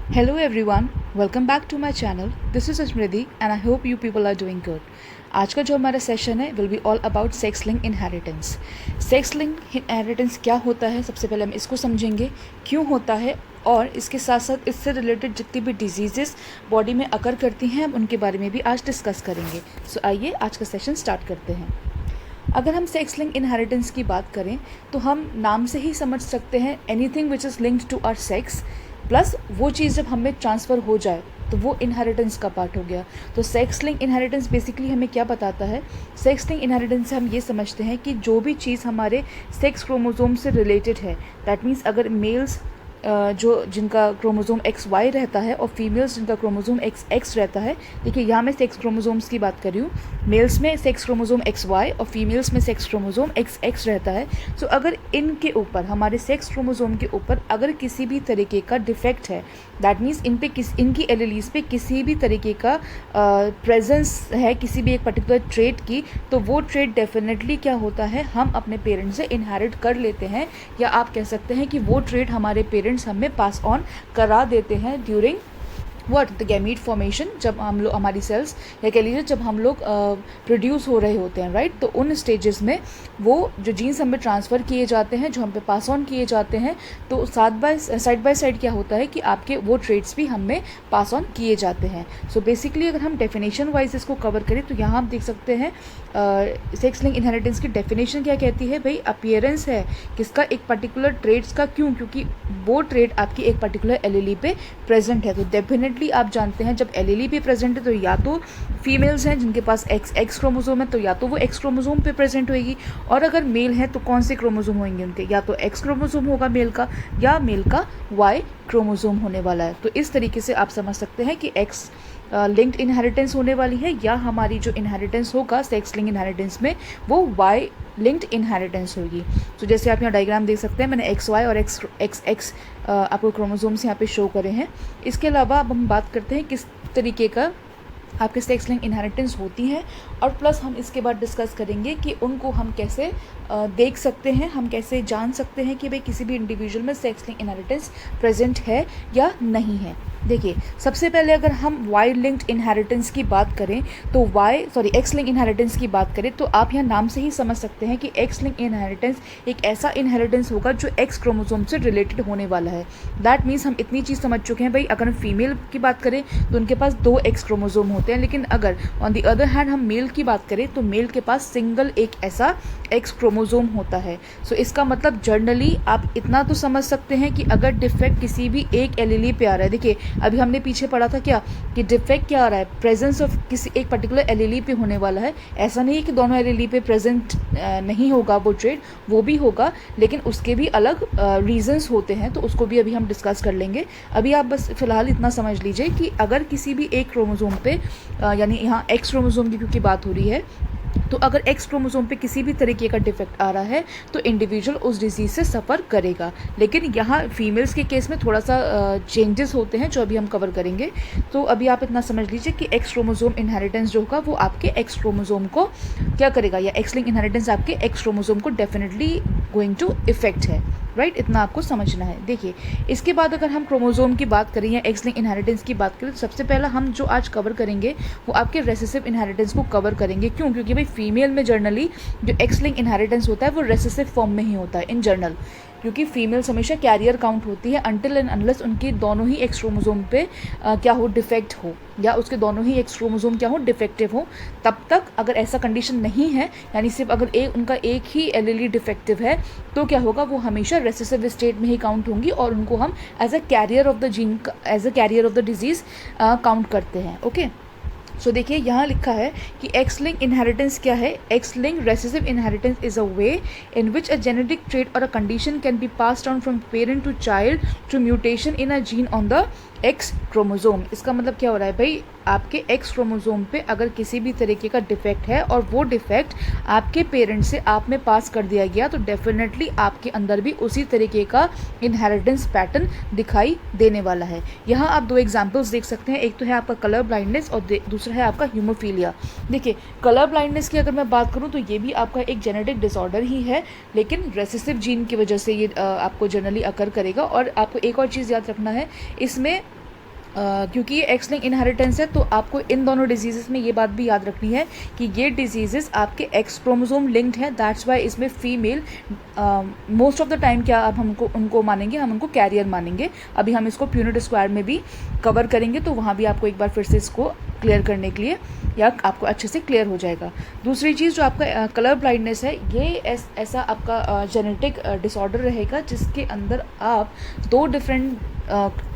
Hello everyone, welcome back to my channel. This is Smriti and I hope you people are doing good. आज का जो हमारा session है will be all about sex link inheritance. Sex link inheritance क्या होता है, सबसे पहले हम इसको समझेंगे क्यों होता है, और इसके साथ साथ इससे रिलेटेड जितनी भी डिजीज़ेस बॉडी में अकर करती हैं हम उनके बारे में भी आज डिस्कस करेंगे. सो आइए आज का सेशन स्टार्ट करते हैं. अगर हम सेक्स लिंक इनहेरिटेंस की बात करें तो हम नाम से ही समझ सकते हैं anything which is linked to our sex plus वो चीज़ जब हमें ट्रांसफ़र हो जाए तो वो इनहेरिटेंस का पार्ट हो गया. तो सेक्स लिंक इनहेरिटेंस बेसिकली हमें क्या बताता है? सेक्स लिंक इनहेरिटेंस से हम ये समझते हैं कि जो भी चीज़ हमारे सेक्स क्रोमोसोम से रिलेटेड है, दैट मीन्स अगर मेल्स जो जिनका क्रोमोसोम XY रहता है और फीमेल्स जिनका क्रोमोसोम XX रहता है. देखिए यहाँ मैं सेक्स क्रोमोसोम्स की बात कर रही हूँ. मेल्स में सेक्स क्रोमोसोम XY और फीमेल्स में सेक्स क्रोमोसोम XX रहता है. सो अगर इनके ऊपर हमारे सेक्स क्रोमोसोम के ऊपर अगर किसी भी तरीके का डिफेक्ट है, दैट मीन्स इनकी एलीलीज पे किसी भी तरीके का प्रेजेंस है किसी भी एक पर्टिकुलर ट्रेट की, तो वो ट्रेट डेफिनेटली क्या होता है, हम अपने पेरेंट्स से इनहेरिट कर लेते हैं, या आप कह सकते हैं कि वो ट्रेट हमारे पेरेंट्स हमें पास ऑन करा देते हैं ड्यूरिंग द गैमीट फॉर्मेशन. जब हम लोग हमारी सेल्स या कह लीजिए जब हम लोग प्रोड्यूस हो रहे होते हैं, राइट, तो उन स्टेजेस में वो जो जीन्स हमें ट्रांसफ़र किए जाते हैं, जो हम पे पास ऑन किए जाते हैं, तो साइड बाय साइड क्या होता है कि आपके वो ट्रेट्स भी हमें पास ऑन किए जाते हैं. सो बेसिकली अगर हम डेफिनेशन वाइज इसको कवर करें तो यहाँ आप देख सकते हैं सेक्स लिंक इनहेरिटेंस की डेफिनेशन क्या कहती है. भाई अपीयरेंस है किसका, एक पर्टिकुलर ट्रेट्स का. क्यों? क्योंकि वो ट्रेट आपकी एक पर्टिकुलर एलीली पे प्रेजेंट है. तो डेफिनेटली आप जानते हैं जब एलीली पे प्रेजेंट है तो या तो फीमेल्स हैं जिनके पास XX क्रोमोसोम है, तो या तो वो X क्रोमोसोम पे प्रेजेंट होएगी, और अगर मेल है तो कौन से क्रोमोसोम होंगे उनके, या तो X क्रोमोसोम होगा मेल का, या मेल का Y क्रोमोसोम होने वाला है. तो इस तरीके से आप समझ सकते हैं कि X लिंक्ड इनहेरिटेंस होने वाली है, या हमारी जो इनहेरिटेंस होगा सेक्स लिंक इनहेरिटेंस में वो Y लिंक्ड इनहेरिटेंस होगी. तो जैसे आप यहाँ डायग्राम देख सकते हैं, मैंने XY और XX आपको क्रोमोसोम्स यहाँ पे शो करे हैं. इसके अलावा अब हम बात करते हैं किस तरीके का आपके सेक्स लिंक इनहेरिटेंस होती हैं, और प्लस हम इसके बाद डिस्कस करेंगे कि उनको हम कैसे देख सकते हैं, हम कैसे जान सकते हैं कि भाई किसी भी इंडिविजुअल में सेक्स लिंक इनहेरिटेंस प्रेजेंट है या नहीं है. देखिए सबसे पहले अगर हम Y लिंक्ड इनहेरिटेंस की बात करें तो X लिंक इनहेरिटेंस की बात करें तो आप यहाँ नाम से ही समझ सकते हैं कि X लिंक इनहेरिटेंस एक ऐसा इनहेरिटेंस होगा जो X क्रोमोसोम से रिलेटेड होने वाला है. दैट मीन्स हम इतनी चीज़ समझ चुके हैं भाई, अगर हम फीमेल की बात करें तो उनके पास 2 X क्रोमोसोम होते हैं, लेकिन अगर ऑन द अदर हैंड हम मेल की बात करें तो मेल के पास सिंगल एक ऐसा X क्रोमोसोम होता है. सो इसका मतलब जर्नली आप इतना तो समझ सकते हैं कि अगर डिफेक्ट किसी भी एक एलीली पे आ रहा है, देखिए अभी हमने पीछे पढ़ा था क्या कि डिफेक्ट क्या आ रहा है, प्रेजेंस ऑफ किसी एक पर्टिकुलर एलीली पे होने वाला है. ऐसा नहीं है कि दोनों एलीली पे प्रेजेंट नहीं होगा वो ट्रेट, वो भी होगा, लेकिन उसके भी अलग रीजंस होते हैं, तो उसको भी अभी हम डिस्कस कर लेंगे. अभी आप बस फिलहाल इतना समझ लीजिए कि अगर किसी भी एक क्रोमोसोम पे यानी यहाँ X क्रोमोसोम की क्योंकि बात हो रही है, तो अगर X क्रोमोसोम पे किसी भी तरीके का डिफेक्ट आ रहा है तो इंडिविजुअल उस डिजीज़ से सफ़र करेगा. लेकिन यहाँ फीमेल्स के केस में थोड़ा सा चेंजेस होते हैं जो अभी हम कवर करेंगे. तो अभी आप इतना समझ लीजिए कि X क्रोमोसोम इनहेरिटेंस जो होगा वो आपके X क्रोमोसोम को क्या करेगा, या X लिंक इनहेरिटेंस आपके X क्रोमोसोम को डेफिनेटली गोइंग टू इफेक्ट है, राइट. इतना आपको समझना है. देखिए इसके बाद अगर हम क्रोमोसोम की बात करें या X लिंक इनहेरिटेंस की बात करें तो सबसे पहला हम जो आज कवर करेंगे वो आपके रेसेसिव इनहेरिटेंस को कवर करेंगे. क्यों? क्योंकि भाई फीमेल में जनरली जो X लिंक इनहेरिटेंस होता है वो रेसेसिव फॉर्म में ही होता है इन जनरल, क्योंकि फीमेल्स हमेशा कैरियर काउंट होती है अनटिल एंड अनलेस उनके दोनों ही X क्रोमोसोम पे क्या हो, डिफेक्ट हो, या उसके दोनों ही X क्रोमोसोम क्या हो, डिफेक्टिव हो. तब तक अगर ऐसा कंडीशन नहीं है, यानी सिर्फ अगर उनका एक ही एलीली डिफेक्टिव है, तो क्या होगा, वो हमेशा रेसेसिव स्टेट में ही काउंट होंगी और उनको हम as a carrier of the disease count करते हैं. ओके. सो देखिए यहाँ लिखा है कि X लिंक इनहेरिटेंस क्या है. X link recessive inheritance is a way in which a genetic trait or a condition can be passed on from parent to child through mutation in a gene on the X chromosome. इसका मतलब क्या हो रहा है भाई, आपके X chromosome पे अगर किसी भी तरीके का डिफेक्ट है और वो डिफेक्ट आपके पेरेंट्स से आप में पास कर दिया गया, तो डेफिनेटली आपके अंदर भी उसी तरीके का इनहेरिटेंस पैटर्न दिखाई देने वाला है. यहाँ आप 2 एग्जांपल्स देख सकते हैं. एक तो है आपका कलर ब्लाइंडनेस और दूसरा है आपका हीमोफीलिया. देखिए कलर ब्लाइंडनेस की अगर मैं बात करूँ तो ये भी आपका एक जेनेटिक डिसऑर्डर ही है, लेकिन रेसेसिव जीन की वजह से ये आपको जनरली अकर करेगा. और आपको एक और चीज़ याद रखना है, इसमें क्योंकि ये एक्स लिंक इनहेरिटेंस है तो आपको इन दोनों डिजीज़ में ये बात भी याद रखनी है कि ये डिजीज़ आपके एक्स क्रोमोसोम लिंक्ड है, दैट्स वाई इसमें female most of the time क्या अब हमको उनको मानेंगे, हम उनको कैरियर मानेंगे। अभी हम इसको प्यूनेट स्क्वायर में भी कवर करेंगे तो वहाँ भी आपको एक बार फिर से इसको क्लियर करने के लिए या आपको अच्छे से क्लियर हो जाएगा। दूसरी चीज़ जो आपका कलर ब्लाइंडनेस है, ये ऐसा आपका जेनेटिक डिसऑर्डर रहेगा जिसके अंदर आप दो डिफरेंट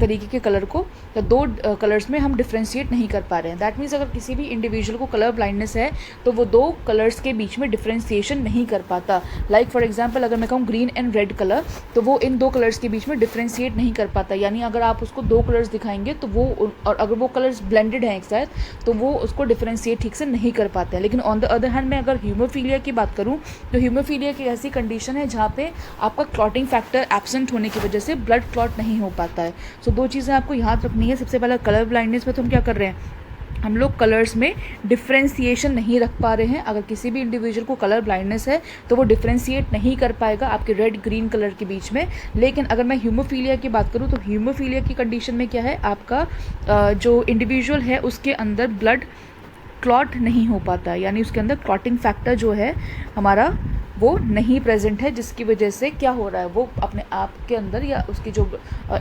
तरीके के कलर को या दो कलर्स में हम डिफ्रेंशिएट नहीं कर पा रहे हैं। दैट मीन्स अगर किसी भी इंडिविजुअल को कलर ब्लाइंडनेस है तो वो दो कलर्स के बीच में डिफ्रेंशिएशन नहीं कर पाता। लाइक फॉर एग्जांपल अगर मैं कहूँ ग्रीन एंड रेड कलर, तो वो इन दो कलर्स के बीच में डिफ्रेंशिएट नहीं कर पाता। यानी अगर आप उसको दो कलर्स दिखाएंगे तो वो, और अगर वो कलर्स ब्लेंडेड हैं एक साथ, तो वो उसको डिफ्रेंशिएट ठीक से नहीं कर पाते हैं। लेकिन ऑन द अदर हैंड मैं अगर हीमोफीलिया की बात करूँ तो हीमोफीलिया की ऐसी कंडीशन है जहाँ पे आपका क्लॉटिंग फैक्टर एब्सेंट होने की वजह से ब्लड क्लॉट नहीं हो पाता है। सो दो चीज़ें आपको याद रखनी है। सबसे पहला कलर ब्लाइंडनेस में तो हम क्या कर रहे हैं, हम लोग कलर्स में डिफ्रेंशिएशन नहीं रख पा रहे हैं। अगर किसी भी इंडिविजुअल को कलर ब्लाइंडनेस है तो वो डिफ्रेंशिएट नहीं कर पाएगा आपके रेड ग्रीन कलर के बीच में। लेकिन अगर मैं हीमोफीलिया की बात करूँ तो हीमोफीलिया की कंडीशन में क्या है, आपका जो इंडिविजुअल है उसके अंदर ब्लड क्लॉट नहीं हो पाता, यानी उसके अंदर क्लॉटिंग फैक्टर जो है हमारा वो नहीं प्रेजेंट है, जिसकी वजह से क्या हो रहा है, वो अपने आप के अंदर या उसकी जो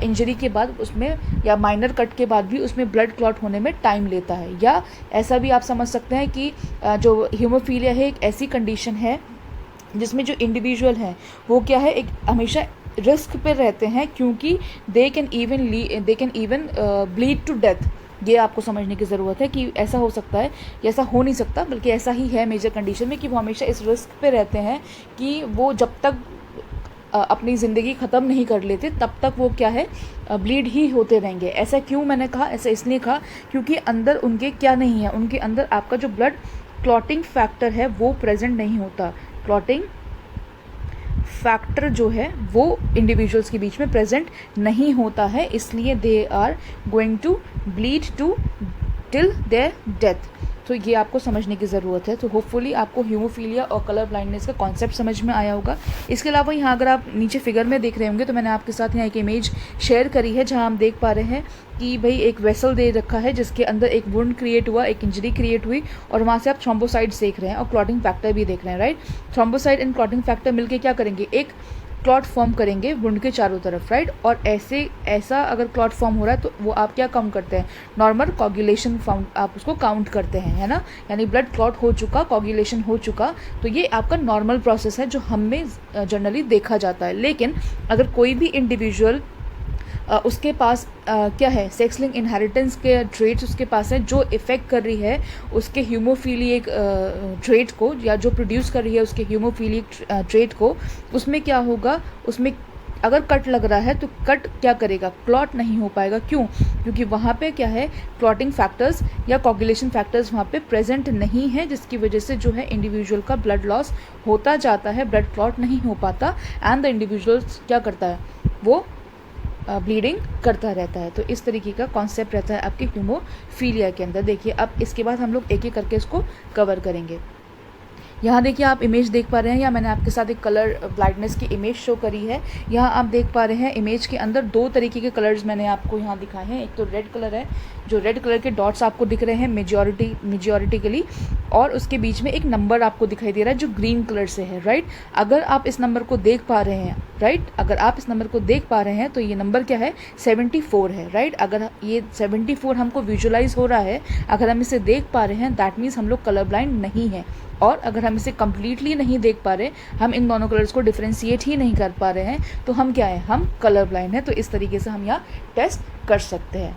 इंजरी के बाद उसमें या माइनर कट के बाद भी उसमें ब्लड क्लॉट होने में टाइम लेता है। या ऐसा भी आप समझ सकते हैं कि जो हीमोफीलिया है एक ऐसी कंडीशन है जिसमें जो इंडिविजुअल है वो क्या है, एक हमेशा रिस्क पे रहते हैं, क्योंकि they can even bleed to death. ये आपको समझने की ज़रूरत है कि ऐसा हो सकता है, ऐसा हो नहीं सकता, बल्कि ऐसा ही है मेजर कंडीशन में कि वो हमेशा इस रिस्क पे रहते हैं कि वो जब तक अपनी ज़िंदगी ख़त्म नहीं कर लेते तब तक वो क्या है, ब्लीड ही होते रहेंगे। ऐसा क्यों मैंने कहा, ऐसा इसलिए कहा क्योंकि अंदर उनके क्या नहीं है, उनके अंदर आपका जो ब्लड क्लॉटिंग फैक्टर है वो प्रेजेंट नहीं होता। क्लॉटिंग फैक्टर जो है वो इंडिविजुअल्स के बीच में प्रेजेंट नहीं होता है, इसलिए they are going to bleed to till their death. तो ये आपको समझने की ज़रूरत है। तो होपफुली आपको हीमोफीलिया और कलर ब्लाइंडनेस का कॉन्सेप्ट समझ में आया होगा। इसके अलावा यहाँ अगर आप नीचे फिगर में देख रहे होंगे तो मैंने आपके साथ यहाँ एक इमेज शेयर करी है जहाँ हम देख पा रहे हैं कि भाई एक वेसल दे रखा है जिसके अंदर एक वुंड क्रिएट हुआ, एक इंजरी क्रिएट हुई, और वहाँ से आप थ्रोम्बोसाइट्स देख रहे हैं और क्लॉटिंग फैक्टर भी देख रहे हैं, right. Thrombocyte and clotting factor मिलकर क्या करेंगे, एक क्लॉट फॉर्म करेंगे वुंड के चारों तरफ, राइट। और ऐसा अगर क्लॉट फॉर्म हो रहा है तो वो आप क्या काउंट करते हैं, नॉर्मल कोगुलेशन आप उसको काउंट करते हैं, है ना। यानी ब्लड क्लॉट हो चुका, कोगुलेशन हो चुका, तो ये आपका नॉर्मल प्रोसेस है जो हमें जनरली देखा जाता है। लेकिन अगर कोई भी इंडिविजुअल उसके पास क्या है, सेक्स लिंक इनहेरिटेंस के ट्रेट्स उसके पास है जो इफ़ेक्ट कर रही है उसके हीमोफीलिक ट्रेट को, या जो प्रोड्यूस कर रही है उसके हीमोफीलिक ट्रेट को, उसमें क्या होगा, उसमें अगर कट लग रहा है तो कट क्या करेगा, क्लॉट नहीं हो पाएगा। क्यों? क्योंकि वहाँ पे क्या है, क्लॉटिंग फैक्टर्स या कोगुलेशन फैक्टर्स वहाँ पे प्रेजेंट नहीं है, जिसकी वजह से जो है इंडिविजुअल का ब्लड लॉस होता जाता है, ब्लड क्लॉट नहीं हो पाता, एंड द इंडिविजुअल क्या करता है, वो ब्लीडिंग करता रहता है। तो इस तरीके का कॉन्सेप्ट रहता है आपके हीमोफीलिया के अंदर। देखिए अब इसके बाद हम लोग एक एक करके इसको कवर करेंगे। यहाँ देखिए आप इमेज देख पा रहे हैं, या मैंने आपके साथ एक कलर ब्लाइंडनेस की इमेज शो करी है। यहाँ आप देख पा रहे हैं इमेज के अंदर दो तरीके के कलर्स मैंने आपको यहाँ दिखाए हैं। एक तो रेड कलर है, जो रेड कलर के डॉट्स आपको दिख रहे हैं मेजॉरिटिकली, और उसके बीच में एक नंबर आपको दिखाई दे रहा है जो ग्रीन कलर से है, राइट। अगर आप इस नंबर को देख पा रहे हैं, राइट, अगर आप इस नंबर को देख पा रहे हैं तो ये नंबर क्या है, 74 है, राइट। अगर ये 74 हमको विजुअलाइज हो रहा है, अगर हम इसे देख पा रहे हैं, दैट मीन्स हम लोग कलर ब्लाइंड नहीं है। और अगर हम इसे कम्प्लीटली नहीं देख पा रहे, हम इन दोनों कलर्स को डिफ्रेंशिएट ही नहीं कर पा रहे हैं, तो हम क्या है, हम कलर ब्लाइंड हैं। तो इस तरीके से हम यहाँ टेस्ट कर सकते हैं।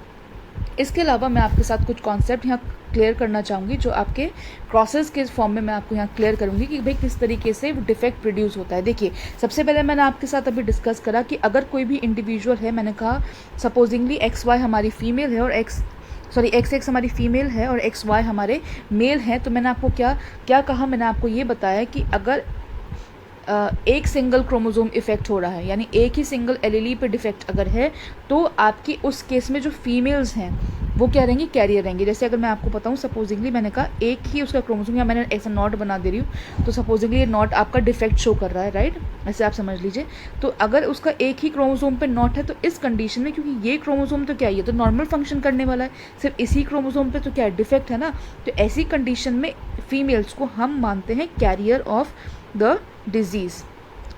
इसके अलावा मैं आपके साथ कुछ कॉन्सेप्ट यहाँ क्लियर करना चाहूँगी जो आपके प्रोसेस के फॉर्म में मैं आपको यहाँ क्लियर करूँगी कि भाई किस तरीके से डिफेक्ट प्रोड्यूस होता है। देखिए सबसे पहले मैंने आपके साथ अभी डिस्कस करा कि अगर कोई भी इंडिविजुअल है, मैंने कहा सपोजिंगली XY हमारी फीमेल है और XX हमारी फीमेल है और XY हमारे मेल हैं, तो मैंने आपको क्या कहा, मैंने आपको ये बताया कि अगर एक सिंगल क्रोमोसोम इफेक्ट हो रहा है, यानी एक ही सिंगल एलीली पे डिफेक्ट अगर है, तो आपकी उस केस में जो फीमेल्स हैं वो क्या रहेंगे, कैरियर रहेंगे। जैसे अगर मैं आपको बताऊँ, सपोजिंगली मैंने कहा एक ही उसका क्रोमोसोम, या मैंने ऐसा नॉट बना दे रही हूँ, तो सपोजिंगली ये नॉट आपका डिफेक्ट शो कर रहा है, राइट, ऐसे आप समझ लीजिए। तो अगर उसका एक ही क्रोमोसोम पे नॉट है, तो इस कंडीशन में, क्योंकि ये क्रोमोसोम तो क्या है, ये तो नॉर्मल फंक्शन करने वाला है, सिर्फ इसी क्रोमोसोम पे तो क्या है, डिफेक्ट है ना, तो ऐसी कंडीशन में फीमेल्स को हम मानते हैं कैरियर ऑफ द डिजीज़।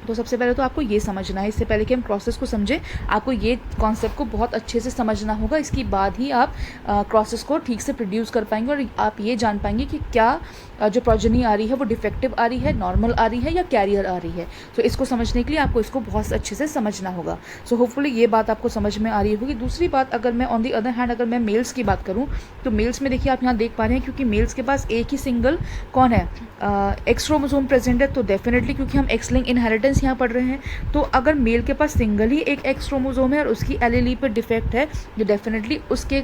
तो सबसे पहले तो आपको ये समझना है, इससे पहले कि हम प्रोसेस को समझें, आपको ये कॉन्सेप्ट को बहुत अच्छे से समझना होगा। इसके बाद ही आप प्रोसेस को ठीक से प्रोड्यूस कर पाएंगे और आप ये जान पाएंगे कि क्या जो प्रोजेनी आ रही है वो डिफेक्टिव आ रही है, नॉर्मल आ रही है या कैरियर आ रही है। तो इसको समझने के लिए आपको इसको बहुत अच्छे से समझना होगा। सो होपफुली ये बात आपको समझ में आ रही होगी। दूसरी बात, अगर मैं ऑन दी अदर हैंड अगर मैं मेल्स की बात करूँ, तो मेल्स में देखिए आप यहाँ देख पा रहे हैं, क्योंकि मेल्स के पास एक ही सिंगल कौन है, एक्स क्रोमोसोम प्रेजेंट है, तो डेफिनेटली क्योंकि हम एक्स लिंक इनहेरिटेंस यहाँ पढ़ रहे हैं, तो अगर मेल के पास सिंगल ही एक एक्स क्रोमोसोम है और उसकी एलीली पे डिफेक्ट है, जो डेफिनेटली उसके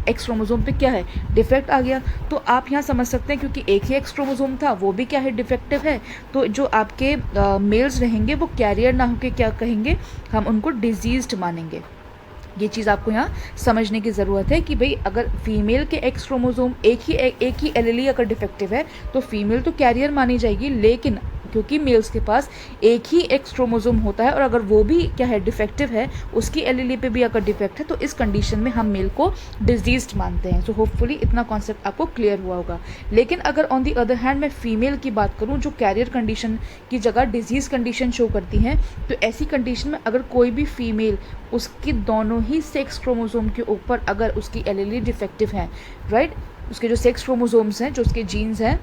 एक्स क्रोमोसोम पे क्या है, डिफेक्ट आ गया। तो आप यहाँ समझ सकते हैं, क्योंकि एक ही एक्स क्रोमोसोम था, वो भी क्या है, डिफेक्टिव है, तो जो आपके मेल्स रहेंगे वो कैरियर ना होकर क्या कहेंगे, हम उनको डिजीज्ड मानेंगे। ये चीज़ आपको यहाँ समझने की ज़रूरत है कि भाई अगर फीमेल के एक्स क्रोमोसोम एक ही एलीली अगर डिफेक्टिव है, तो फीमेल तो कैरियर मानी जाएगी, लेकिन क्योंकि मेल्स के पास एक ही एक्स क्रोमोसोम होता है और अगर वो भी क्या है, डिफेक्टिव है, उसकी एलीली पे भी अगर डिफेक्ट है, तो इस कंडीशन में हम मेल को डिजीज्ड मानते हैं। सो होपफुली इतना कॉन्सेप्ट आपको क्लियर हुआ होगा। लेकिन अगर ऑन दी अदर हैंड मैं फीमेल की बात करूँ, जो कैरियर कंडीशन की जगह डिजीज़ कंडीशन शो करती हैं, तो ऐसी कंडीशन में अगर कोई भी फीमेल, उसकी दोनों ही सेक्स क्रोमोसोम के ऊपर अगर उसकी एलीली डिफेक्टिव है, राइट, उसके जो सेक्स क्रोमोसोम्स हैं, जो उसके जीन्स हैं,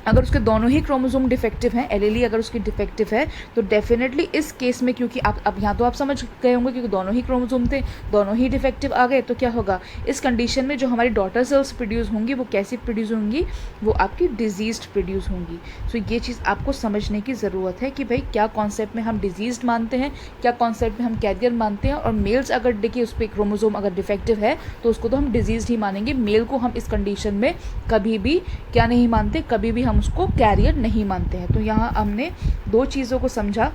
अगर उसके दोनों ही क्रोमोसोम डिफेक्टिव हैं, एलीली अगर उसकी डिफेक्टिव है, तो डेफिनेटली इस केस में, क्योंकि आप अब यहाँ तो आप समझ गए होंगे, क्योंकि दोनों ही क्रोमोसोम थे, दोनों ही डिफेक्टिव आ गए, तो क्या होगा, इस कंडीशन में जो हमारी डॉटर सेल्स प्रोड्यूस होंगी, वो कैसी प्रोड्यूस होंगी, वो आपकी डिजीज्ड प्रोड्यूस होंगी। सो ये चीज़ आपको समझने की ज़रूरत है कि भाई क्या कॉन्सेप्ट में हम डिजीज्ड मानते हैं, क्या कॉन्सेप्ट में हम कैरियर मानते हैं। और मेल्स अगर देखिए उस पर क्रोमोसोम अगर डिफेक्टिव है, तो उसको तो हम डिजीज्ड ही मानेंगे, मेल को हम इस कंडीशन में कभी भी क्या नहीं मानते, कभी भी हम उसको कैरियर नहीं मानते हैं। तो यहाँ हमने दो चीज़ों को समझा।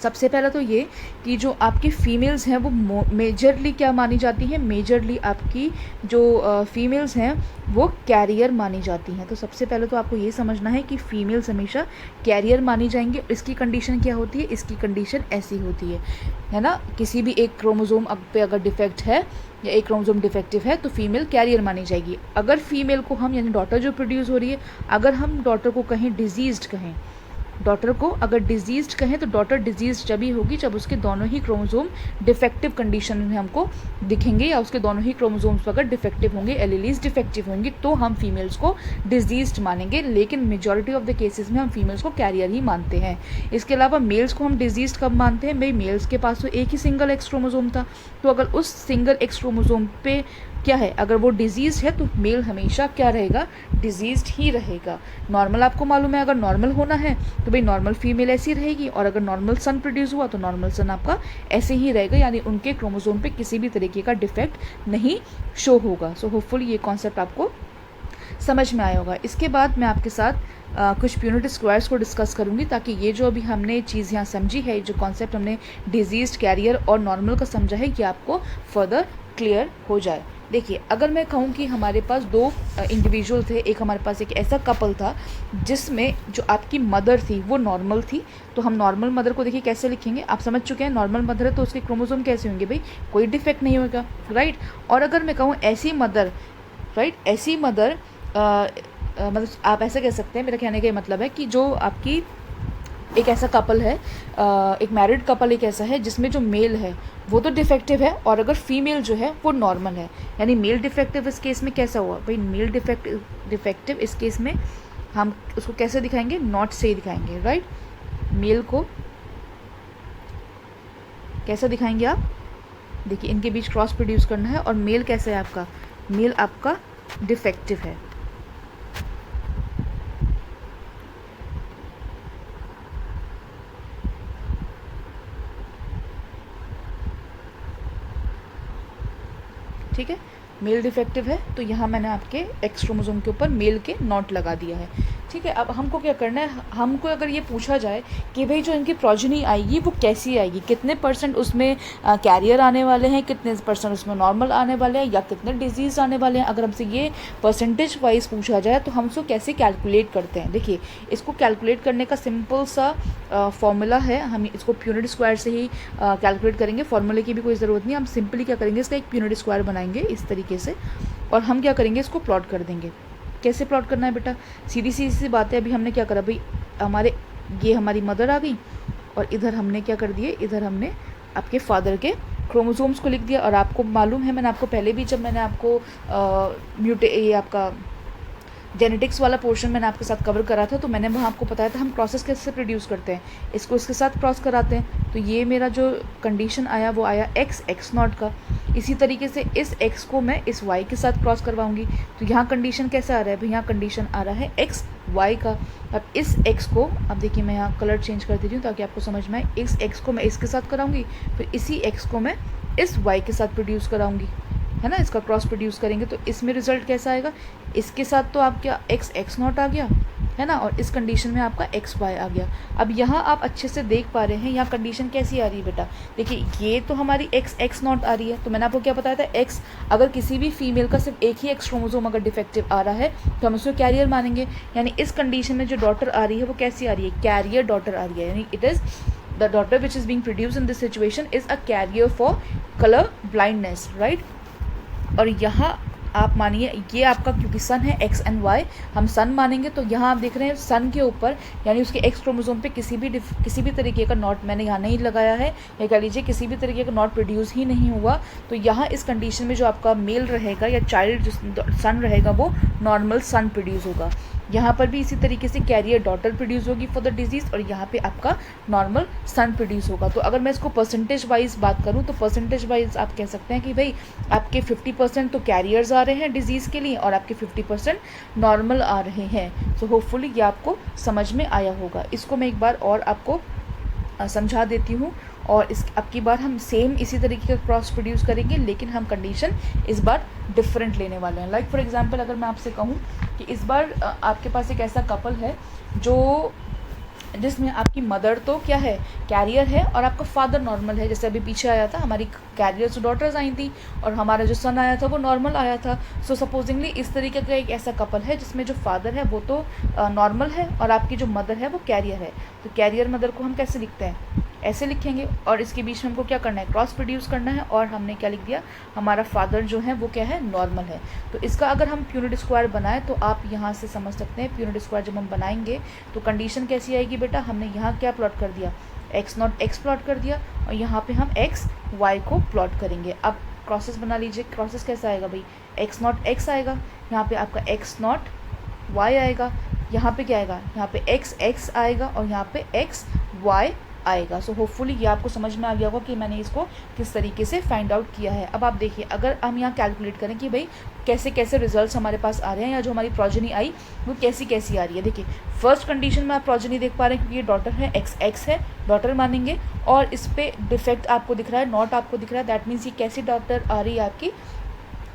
सबसे पहला तो ये कि जो आपकी फ़ीमेल्स हैं वो मेजरली क्या मानी जाती हैं, मेजरली आपकी जो फ़ीमेल्स हैं वो कैरियर मानी जाती हैं। तो सबसे पहले तो आपको ये समझना है कि फ़ीमेल्स हमेशा कैरियर मानी जाएंगी। इसकी कंडीशन क्या होती है, इसकी कंडीशन ऐसी होती है ना, किसी भी एक क्रोमोसोम पे अगर डिफेक्ट है या एक क्रोमोसोम डिफेक्टिव है, तो फीमेल कैरियर मानी जाएगी। अगर फीमेल को हम, यानी डॉटर जो प्रोड्यूस हो रही है, अगर हम डॉटर को कहें डिजीज्ड कहें, डॉटर को अगर डिजीज्ड कहें, तो डॉटर डिजीज जब ही होगी जब उसके दोनों ही क्रोमोसोम डिफेक्टिव कंडीशन में हमको दिखेंगे, या उसके दोनों ही क्रोमोसोम्स पर अगर डिफेक्टिव होंगे, एलीलीज डिफेक्टिव होंगी, तो हम फीमेल्स को डिजीज्ड मानेंगे। लेकिन मेजॉरिटी ऑफ द केसेस में हम फीमेल्स को कैरियर ही मानते हैं। इसके अलावा मेल्स को हम डिजीज्ड कब मानते हैं, भाई मेल्स के पास तो एक ही सिंगल एक्स क्रोमोसोम था, तो अगर उस सिंगल एक्स क्रोमोसोम पे क्या है, अगर वो डिजीज है, तो मेल हमेशा क्या रहेगा, डिजीज्ड ही रहेगा। नॉर्मल आपको मालूम है, अगर नॉर्मल होना है तो भाई नॉर्मल फीमेल ऐसी रहेगी, और अगर नॉर्मल सन प्रोड्यूस हुआ तो नॉर्मल सन आपका ऐसे ही रहेगा, यानी उनके क्रोमोसोम पे किसी भी तरीके का डिफेक्ट नहीं शो होगा। सो होपफुली ये कॉन्सेप्ट आपको समझ में आया होगा। इसके बाद मैं आपके साथ कुछ प्यूनिट स्क्वायर्स को डिस्कस करूंगी, ताकि ये जो अभी हमने चीज़ यहाँ समझी है, जो कॉन्सेप्ट हमने डिजीज, कैरियर और नॉर्मल का समझा है, ये आपको फर्दर क्लियर हो जाए। देखिए, अगर मैं कहूँ कि हमारे पास दो इंडिविजुअल थे, एक हमारे पास एक ऐसा कपल था जिसमें जो आपकी मदर थी वो नॉर्मल थी, तो हम नॉर्मल मदर को देखिए कैसे लिखेंगे, आप समझ चुके हैं, नॉर्मल मदर है तो उसके क्रोमोसोम कैसे होंगे, भाई कोई डिफेक्ट नहीं होगा, राइट। और अगर मैं कहूँ ऐसी मदर, राइट, ऐसी मदर मतलब आप ऐसे कह सकते हैं, मेरा कहने का मतलब है कि जो आपकी एक ऐसा कपल है, एक मैरिड कपल एक ऐसा है जिसमें जो मेल है वो तो डिफेक्टिव है, और अगर फीमेल जो है वो नॉर्मल है, यानी मेल डिफेक्टिव इस केस में कैसा हुआ, भाई मेल डिफेक्टिव इस केस में हम उसको कैसे दिखाएंगे, नॉट से ही दिखाएंगे, राइट। मेल को कैसे दिखाएंगे आप, देखिए इनके बीच क्रॉस प्रोड्यूस करना है, और मेल कैसे है आपका, मेल आपका डिफेक्टिव है, मेल डिफेक्टिव है, तो यहाँ मैंने आपके एक्स क्रोमोसोम के ऊपर मेल के नॉट लगा दिया है, ठीक है। अब हमको क्या करना है, हमको अगर ये पूछा जाए कि भाई जो इनकी प्रोजेनी आएगी वो कैसी आएगी, कितने परसेंट उसमें कैरियर आने वाले हैं, कितने परसेंट उसमें नॉर्मल आने वाले हैं, या कितने डिजीज़ आने वाले हैं, अगर हमसे ये परसेंटेज वाइज पूछा जाए तो हम उसको कैसे कैलकुलेट करते हैं। देखिए, इसको कैलकुलेट करने का सिंपल सा फॉर्मूला है, हम इसको यूनिट स्क्वायर से ही कैलकुलेट करेंगे, फॉर्मूले की भी कोई ज़रूरत नहीं। हम सिंपली क्या करेंगे, इसका एक यूनिट स्क्वायर बनाएंगे इस तरीके से, और हम क्या करेंगे, इसको प्लॉट कर देंगे। कैसे प्लॉट करना है बेटा, सीधी सी बात है। अभी हमने क्या करा भाई, ये हमारी मदर आ गई, और इधर हमने क्या कर दिए, इधर हमने आपके फादर के क्रोमोसोम्स को लिख दिया। और आपको मालूम है, मैंने आपको पहले भी, जब मैंने आपको ये आपका जेनेटिक्स वाला पोर्शन मैंने आपके साथ कवर करा था, तो मैंने वहाँ आपको बताया था हम प्रोसेस कैसे प्रोड्यूस करते हैं, इसको इसके साथ क्रॉस कराते हैं। तो ये मेरा जो कंडीशन आया वो आया x नॉट का। इसी तरीके से इस x को मैं इस y के साथ क्रॉस करवाऊंगी। तो यहाँ कंडीशन कैसा आ रहा है भाई, यहाँ कंडीशन आ रहा है x y का। अब इस x को, अब देखिए मैं यहाँ कलर चेंज कर देती हूँ ताकि आपको समझ में आए। इस x को मैं इसके साथ कराऊंगी, फिर इसी x को मैं इस y के साथ प्रोड्यूस कराऊंगी, है ना। इसका क्रॉस प्रोड्यूस करेंगे तो इसमें रिजल्ट कैसा आएगा, इसके साथ तो आपका x नॉट आ गया, है ना, और इस कंडीशन में आपका x y आ गया। अब यहाँ आप अच्छे से देख पा रहे हैं, यहाँ कंडीशन कैसी आ रही है बेटा, देखिए ये तो हमारी x नॉट आ रही है। तो मैंने आपको क्या बताया था, x अगर किसी भी फीमेल का सिर्फ एक ही x क्रोमोसोम अगर डिफेक्टिव आ रहा है तो हम उसको कैरियर मानेंगे। यानी इस कंडीशन में जो डॉटर आ रही है वो कैसी आ रही है, कैरियर डॉटर आ रही है। यानी it is the daughter which is being produced in this situation is a carrier for colour blindness, right. और यहाँ आप मानिए ये आपका, क्योंकि सन है x एंड y, हम सन मानेंगे। तो यहाँ आप देख रहे हैं सन के ऊपर, यानी उसके x क्रोमोसोम पे किसी भी तरीके का नॉट मैंने यहाँ नहीं लगाया है, या कह लीजिए किसी भी तरीके का नॉट प्रोड्यूस ही नहीं हुआ। तो यहाँ इस कंडीशन में जो आपका मेल रहेगा या चाइल्ड जो सन रहेगा वो नॉर्मल सन प्रोड्यूस होगा। यहाँ पर भी इसी तरीके से कैरियर डॉटर प्रोड्यूस होगी फॉर द डिजीज़, और यहाँ पे आपका नॉर्मल सन प्रोड्यूस होगा। तो अगर मैं इसको परसेंटेज वाइज बात करूँ तो परसेंटेज वाइज आप कह सकते हैं कि भाई आपके 50% तो कैरियर्स आ रहे हैं डिजीज़ के लिए, और आपके 50% नॉर्मल आ रहे हैं। सो होपफुली ये आपको समझ में आया होगा। इसको मैं एक बार और आपको समझा देती हूँ, और इस अब की बार हम सेम इसी तरीके का क्रॉस प्रोड्यूस करेंगे, लेकिन हम कंडीशन इस बार डिफरेंट लेने वाले हैं। लाइक फॉर एग्जांपल, अगर मैं आपसे कहूँ कि इस बार आपके पास एक ऐसा कपल है जिसमें आपकी मदर तो क्या है, कैरियर है, और आपका फादर नॉर्मल है। जैसे अभी पीछे आया था, हमारी कैरियर्स डॉटर्स आई थी और हमारा जो सन आया था वो नॉर्मल आया था। सो सपोजिंगली इस तरीके का एक ऐसा कपल है जिसमें जो फादर है वो तो नॉर्मल है और आपकी जो मदर है वो कैरियर है। तो कैरियर मदर को हम कैसे लिखते हैं, ऐसे लिखेंगे, और इसके बीच में हमको क्या करना है, क्रॉस प्रोड्यूस करना है। और हमने क्या लिख दिया, हमारा फादर जो है वो क्या है, नॉर्मल है। तो इसका अगर हम यूनिट स्क्वायर बनाएं तो आप यहाँ से समझ सकते हैं, यूनिट स्क्वायर जब हम बनाएंगे तो कंडीशन कैसी आएगी बेटा, हमने यहाँ क्या प्लॉट कर दिया, x नॉट x प्लॉट कर दिया, और यहाँ पे हम x y को प्लॉट करेंगे। अब क्रॉसेस बना लीजिए, क्रॉसेस कैसा आएगा भाई, x नॉट x आएगा, यहाँ पे आपका x नॉट y आएगा, यहाँ पे क्या आएगा, यहाँ पे x आएगा, और यहाँ पे x y आएगा। सो होपफुली ये आपको समझ में आ गया होगा कि मैंने इसको किस तरीके से फाइंड आउट किया है। अब आप देखिए, अगर हम यहाँ कैलकुलेट करें कि भाई कैसे कैसे रिजल्ट्स हमारे पास आ रहे हैं, या जो हमारी प्रोजेनी आई वो कैसी कैसी आ रही है। देखिए, फर्स्ट कंडीशन में आप प्रोजेनी देख पा रहे हैं, क्योंकि ये डॉटर है, x है, डॉटर मानेंगे, और इस पर डिफेक्ट आपको दिख रहा है, नॉट आपको दिख रहा है, दैट मीन्स ये कैसी डॉटर आ रही है आपकी,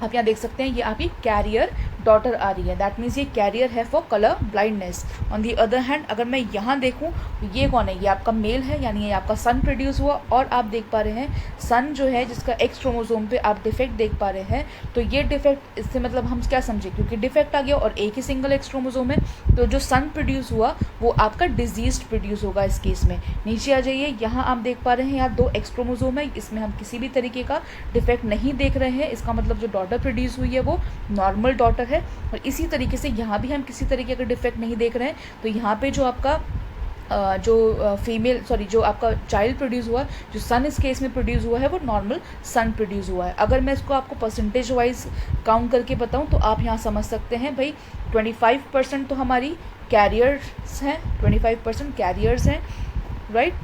आप यहाँ देख सकते हैं ये आपकी कैरियर डॉटर आ रही है। दैट मीन्स ये कैरियर है for colour blindness. On the other hand अगर मैं यहाँ देखूँ तो ये कौन है, ये आपका मेल है, यानी ये आपका सन प्रोड्यूस हुआ। और आप देख पा रहे हैं सन जो है जिसका एक्स क्रोमोसोम पे आप डिफेक्ट देख पा रहे हैं, तो ये डिफेक्ट, इससे मतलब हम क्या समझे, क्योंकि डिफेक्ट आ गया और एक ही सिंगल एक्स क्रोमोसोम है, तो जो सन प्रोड्यूस हुआ वो आपका डिजीज प्रोड्यूस होगा इस केस में। नीचे आ जाइए, यहाँ आप देख पा रहे हैं यहाँ 2 एक्स क्रोमोसोम है, इसमें हम किसी भी तरीके का डिफेक्ट नहीं देख रहे हैं। इसका मतलब जो डॉटर प्रोड्यूस हुई है वो नॉर्मल डॉटर है। और इसी तरीके से यहाँ भी हम किसी तरीके का डिफेक्ट नहीं देख रहे हैं, तो यहाँ पे जो आपका जो आपका चाइल्ड प्रोड्यूस हुआ, जो सन इस केस में प्रोड्यूस हुआ है, वो नॉर्मल सन प्रोड्यूस हुआ है। अगर मैं इसको आपको परसेंटेज वाइज काउंट करके बताऊं तो आप यहाँ समझ सकते हैं भाई 25% तो हमारी कैरियर्स हैं, 25% कैरियर्स हैं, राइट।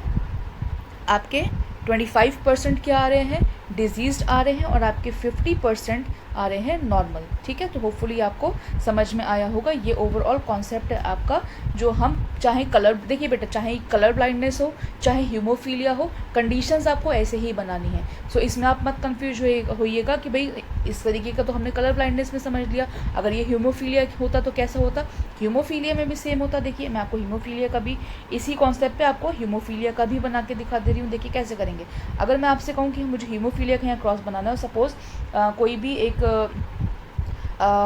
आपके 25% क्या आ रहे हैं, डिजीज्ड आ रहे हैं, और आपके 50% आ रहे हैं नॉर्मल। ठीक है, तो होपफुली आपको समझ में आया होगा। ये ओवरऑल कॉन्सेप्ट है आपका, जो हम चाहे कलर, देखिए बेटा, चाहे कलर ब्लाइंडनेस हो, चाहे हीमोफीलिया हो, कंडीशंस आपको ऐसे ही बनानी है। सो इसमें आप मत कंफ्यूज होइएगा कि भाई इस तरीके का तो हमने कलर ब्लाइंडनेस में समझ लिया। अगर ये हीमोफीलिया होता तो कैसा होता, हीमोफीलिया में भी सेम होता। देखिए मैं आपको हीमोफीलिया का भी इसी कॉन्सेप्ट पे आपको हीमोफीलिया का भी बना के दिखा दे रही हूँ। देखिए कैसे करेंगे। अगर मैं आपसे कहूँ कि मुझे हीमोफीलिया का यहाँ क्रॉस बनाना है, सपोज़ कोई भी एक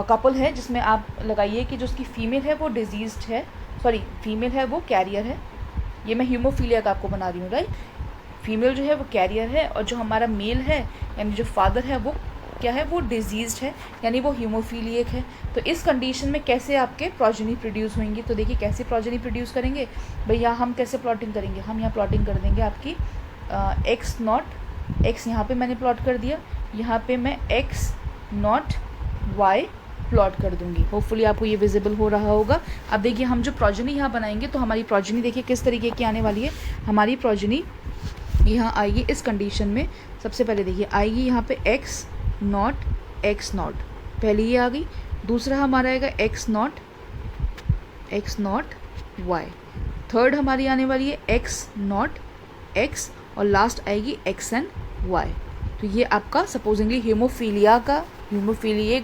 कपल है जिसमें आप लगाइए कि जो उसकी फीमेल है वो डिजीज़्ड है, सॉरी फीमेल है वो कैरियर है। ये मैं हीमोफीलिया का आपको बना रही हूँ, राइट। फीमेल जो है वो कैरियर है और जो हमारा मेल है यानी जो फादर है वो क्या है, वो डिजीज़्ड है यानी वो हीमोफीलियक है। तो इस कंडीशन में कैसे आपके प्रोजेनी प्रोड्यूस होंगी, तो देखिए कैसे प्रोजेनी प्रोड्यूस करेंगे भैया, हम कैसे प्लॉटिंग करेंगे। हम यहाँ प्लॉटिंग कर देंगे आपकी एक्स नॉट, एक्स यहाँ पे मैंने प्लॉट कर दिया, यहाँ पे मैं एक्स नॉट वाई प्लॉट कर दूंगी। होपफुली आपको ये विजिबल हो रहा होगा। अब देखिए हम जो प्रोजेनी यहाँ बनाएंगे तो हमारी प्रोजेनी देखिए किस तरीके की आने वाली है। हमारी प्रोजेनी यहाँ आएगी इस कंडीशन में, सबसे पहले देखिए आएगी यहाँ पे एक्स नॉट, पहले ये आ गई। दूसरा हमारा आएगा एक्स नॉट वाई। थर्ड हमारी आने वाली है एक्स नॉट एक्स और लास्ट आएगी एक्स एंड वाई। तो ये आपका सपोजिंगली हीमोफीलिया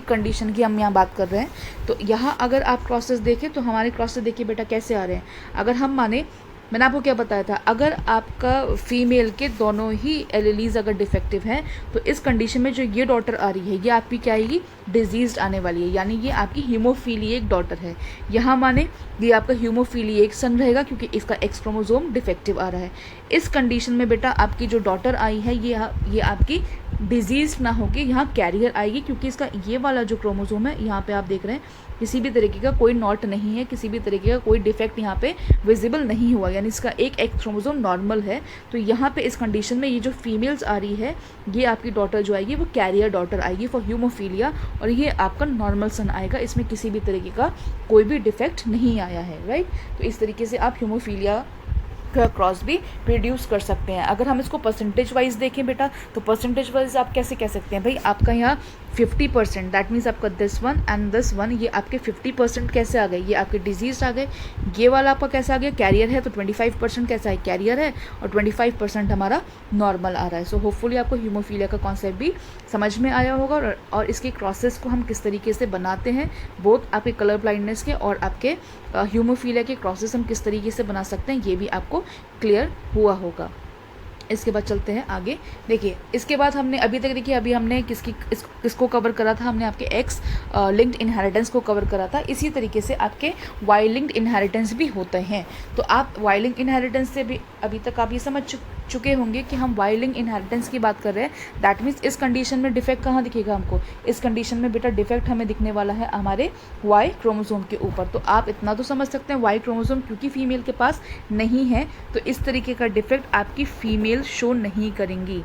कंडीशन की हम यहाँ बात कर रहे हैं। तो यहाँ अगर आप क्रॉसेस देखें तो हमारे क्रॉसेस देखिए बेटा कैसे आ रहे हैं। अगर हम माने, मैंने आपको क्या बताया था, अगर आपका फीमेल के दोनों ही एलीलीज अगर डिफेक्टिव हैं तो इस कंडीशन में जो ये डॉटर आ रही है ये आपकी क्या आएगी, डिजीज्ड आने वाली है, यानी ये आपकी हीमोफीलियक डॉटर है। यहाँ माने ये आपका हीमोफीलियक सन रहेगा क्योंकि इसका एक्स क्रोमोसोम डिफेक्टिव आ रहा है। इस कंडीशन में बेटा आपकी जो डॉटर आई है ये आपकी डिजीज ना होगी, यहाँ कैरियर आएगी क्योंकि इसका ये वाला जो क्रोमोसोम है यहाँ पे आप देख रहे हैं किसी भी तरीके का कोई नॉट नहीं है, किसी भी तरीके का कोई डिफेक्ट यहाँ पे विजिबल नहीं हुआ, यानी इसका एक एक्स क्रोमोसोम नॉर्मल है। तो यहाँ पे इस कंडीशन में ये जो फीमेल्स आ रही है ये आपकी डॉटर जो आएगी वो कैरियर डॉटर आएगी फॉर हीमोफीलिया, और ये आपका नॉर्मल सन आएगा, इसमें किसी भी तरीके का कोई भी डिफेक्ट नहीं आया है, राइट। तो इस तरीके से आप हीमोफीलिया का क्रॉस भी प्रोड्यूस कर सकते हैं। अगर हम इसको परसेंटेज वाइज देखें बेटा तो परसेंटेज वाइज आप कैसे कह सकते हैं भाई, आपका यहाँ 50%, दैट मीन्स आपका this one and this one, ये आपके 50% कैसे आ गए, ये आपके डिजीज आ गए। ये वाला आपका कैसे आ गया, कैरियर है, तो 25% कैसा है, कैरियर है, और 25% हमारा नॉर्मल आ रहा है। सो होपफुली आपको हीमोफीलिया का कॉन्सेप्ट भी समझ में आया होगा और इसके क्रॉसेस को हम किस तरीके से बनाते हैं, बोथ आपके कलर ब्लाइंडनेस के और आपके हीमोफीलिया के क्रॉसेस हम किस तरीके से बना सकते हैं, ये भी आपको क्लियर हुआ होगा। इसके बाद चलते हैं आगे। देखिए इसके बाद हमने अभी तक देखिए अभी हमने किसको कवर करा था, हमने आपके एक्स लिंक्ड इनहेरिटेंस को कवर करा था। इसी तरीके से आपके वाई लिंक्ड इनहेरिटेंस भी होते हैं। तो आप वाई लिंक्ड इनहेरिटेंस से भी अभी तक आप ये समझ चुके होंगे कि हम वाई लिंक्ड इनहेरिटेंस की बात कर रहे हैं। दैट मीन्स इस कंडीशन में डिफेक्ट कहाँ दिखेगा हमको, इस कंडीशन में बेटा डिफेक्ट हमें दिखने वाला है हमारे वाई क्रोमोसोम के ऊपर। तो आप इतना तो समझ सकते हैं वाई क्रोमोसोम क्योंकि फीमेल के पास नहीं है तो इस तरीके का डिफेक्ट आपकी फीमेल शो नहीं करेंगी,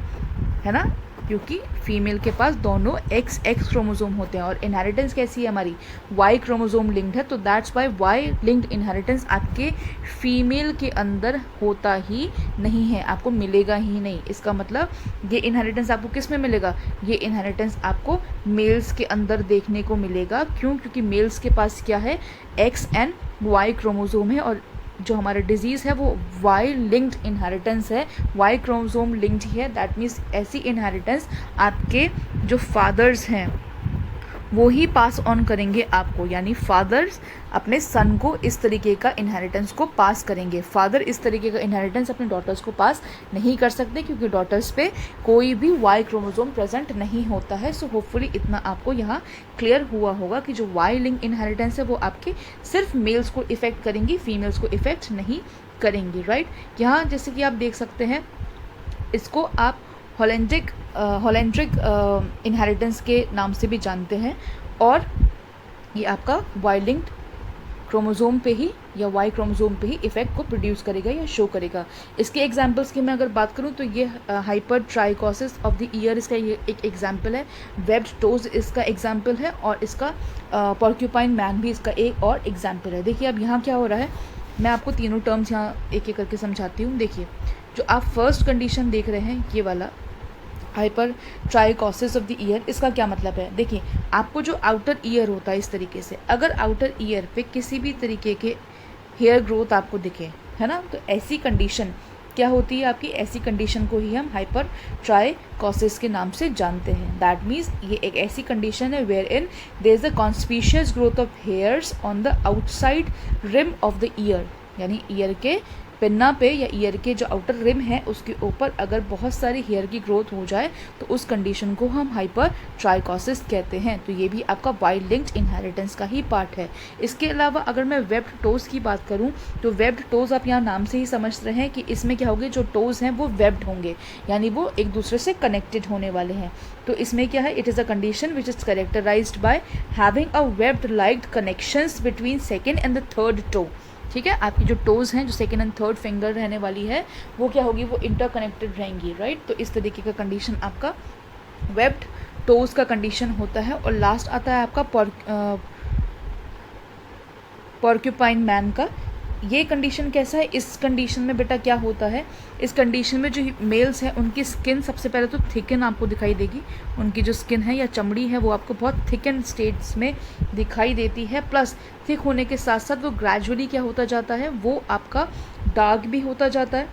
है ना, क्योंकि फीमेल के पास दोनों एक्स क्रोमोसोम होते हैं और इनहेरिटेंस कैसी है हमारी, वाई क्रोमोसोम लिंक्ड है। तो that's why Y linked inheritance आपके फीमेल के अंदर होता ही नहीं है, आपको मिलेगा ही नहीं। इसका मतलब ये इनहेरिटेंस आपको किस में मिलेगा, ये इनहेरिटेंस आपको मेल्स के अंदर देखने को मिलेगा। क्यों, क्योंकि मेल्स के पास क्या है, एक्स एंड वाई क्रोमोसोम है और जो हमारा डिजीज़ है वो वाई लिंक्ड इनहेरिटेंस है, वाई क्रोमोसोम लिंक्ड ही है। दैट मीन्स ऐसी इनहेरिटेंस आपके जो फादर्स हैं वो ही पास ऑन करेंगे आपको, यानी फादर्स अपने सन को इस तरीके का इनहेरिटेंस को पास करेंगे। फादर इस तरीके का इनहेरिटेंस अपने डॉटर्स को पास नहीं कर सकते क्योंकि डॉटर्स पे कोई भी वाई क्रोमोसोम प्रेजेंट नहीं होता है। सो होपफुली इतना आपको यहाँ क्लियर हुआ होगा कि जो वाई लिंक इनहेरिटेंस है वो आपके सिर्फ मेल्स को इफेक्ट करेंगी, फीमेल्स को इफेक्ट नहीं करेंगी, राइट। यहाँ जैसे कि आप देख सकते हैं इसको आप होलेंड्रिक इनहेरिटेंस के नाम से भी जानते हैं और ये आपका वाई लिंक्ड क्रोमोसोम पे ही या वाई क्रोमोसोम पे ही इफेक्ट को प्रोड्यूस करेगा या शो करेगा। इसके एग्जांपल्स की मैं अगर बात करूं तो ये hyper trichosis of the year इसका ये एक एग्जांपल है, वेब्ड टोज इसका एग्जांपल है और इसका पोर्क्यूपाइन मैन भी इसका एक और एग्जांपल है। देखिए अब यहाँ क्या हो रहा है, मैं आपको तीनों टर्म्स यहाँ एक एक करके समझाती हूँ। देखिए जो आप फर्स्ट कंडीशन देख रहे हैं ये वाला hyper trichosis of the year, इसका क्या मतलब है, देखिए आपको जो आउटर ईयर होता है इस तरीके से, अगर आउटर ईयर पे किसी भी तरीके के हेयर ग्रोथ आपको दिखे, है ना, तो ऐसी कंडीशन क्या होती है आपकी, ऐसी कंडीशन को ही हम हाइपर ट्राइकोसिस के नाम से जानते हैं। दैट मीन्स ये एक ऐसी कंडीशन है where in there is a conspicuous growth of hairs on the outside rim of the ear, यानी ईयर के पिन्ना पे या ईयर के जो आउटर रिम है उसके ऊपर अगर बहुत सारी हेयर की ग्रोथ हो जाए तो उस कंडीशन को हम हाइपर ट्राइकोसिस कहते हैं। तो ये भी आपका वाई लिंक्ड इनहेरिटेंस का ही पार्ट है। इसके अलावा अगर मैं वेब्ड टोज की बात करूं तो वेब्ड टोज आप यहाँ नाम से ही समझ रहे हैं कि इसमें क्या होंगे, जो टोज हैं वो वेब्ड होंगे, यानी वो एक दूसरे से कनेक्टेड होने वाले हैं। तो इसमें क्या है, it is a condition which is characterised by having a webbed like connections between second and the third toe. ठीक है, आपकी जो टोज़ हैं, जो सेकेंड एंड थर्ड फिंगर रहने वाली है, वो क्या होगी, वो इंटरकनेक्टेड रहेंगी, राइट। तो इस तरीके का कंडीशन आपका वेब्ड टोज़ का कंडीशन होता है। और लास्ट आता है आपका पॉर्क्यूपाइन मैन का। ये कंडीशन कैसा है, इस कंडीशन में बेटा क्या होता है, इस कंडीशन में जो मेल्स हैं उनकी स्किन सबसे पहले तो थिकन आपको दिखाई देगी, उनकी जो स्किन है या चमड़ी है वो आपको बहुत थिकन स्टेट्स में दिखाई देती है। प्लस थिक होने के साथ साथ वो ग्रेजुअली क्या होता जाता है, वो आपका डार्क भी होता जाता है,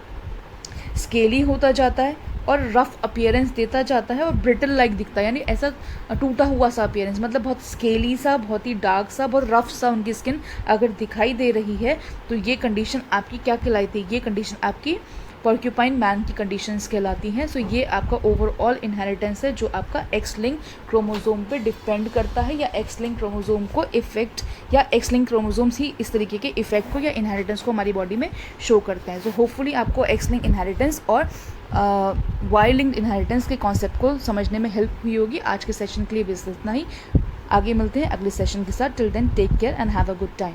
स्केली होता जाता है और रफ अपीयरेंस देता जाता है और ब्रिटल लाइक दिखता है, यानी ऐसा टूटा हुआ सा अपीयरेंस, मतलब बहुत स्केली सा, बहुत ही डार्क सा, बहुत रफ सा उनकी स्किन अगर दिखाई दे रही है तो ये कंडीशन आपकी क्या कहलाती है, ये कंडीशन आपकी पॉर्क्यूपाइन मैन की कंडीशंस कहलाती हैं। सो ये आपका ओवरऑल इनहेरिटेंस है जो आपका एक्स लिंक क्रोमोसोम पे डिपेंड करता है, या एक्स लिंक क्रोमोसोम को इफेक्ट, या एक्स लिंक क्रोमोसोम्स ही इस तरीके के इफेक्ट को या इनहेरिटेंस को हमारी बॉडी में शो करते हैं। सो होपफुली आपको एक्स लिंक इनहेरिटेंस और वाई लिंक्ड इनहेरिटेंस के कॉन्सेप्ट को समझने में हेल्प हुई होगी। आज के सेशन के लिए बस इतना ही, आगे मिलते हैं अगले सेशन के साथ। Till then take care and have a good time.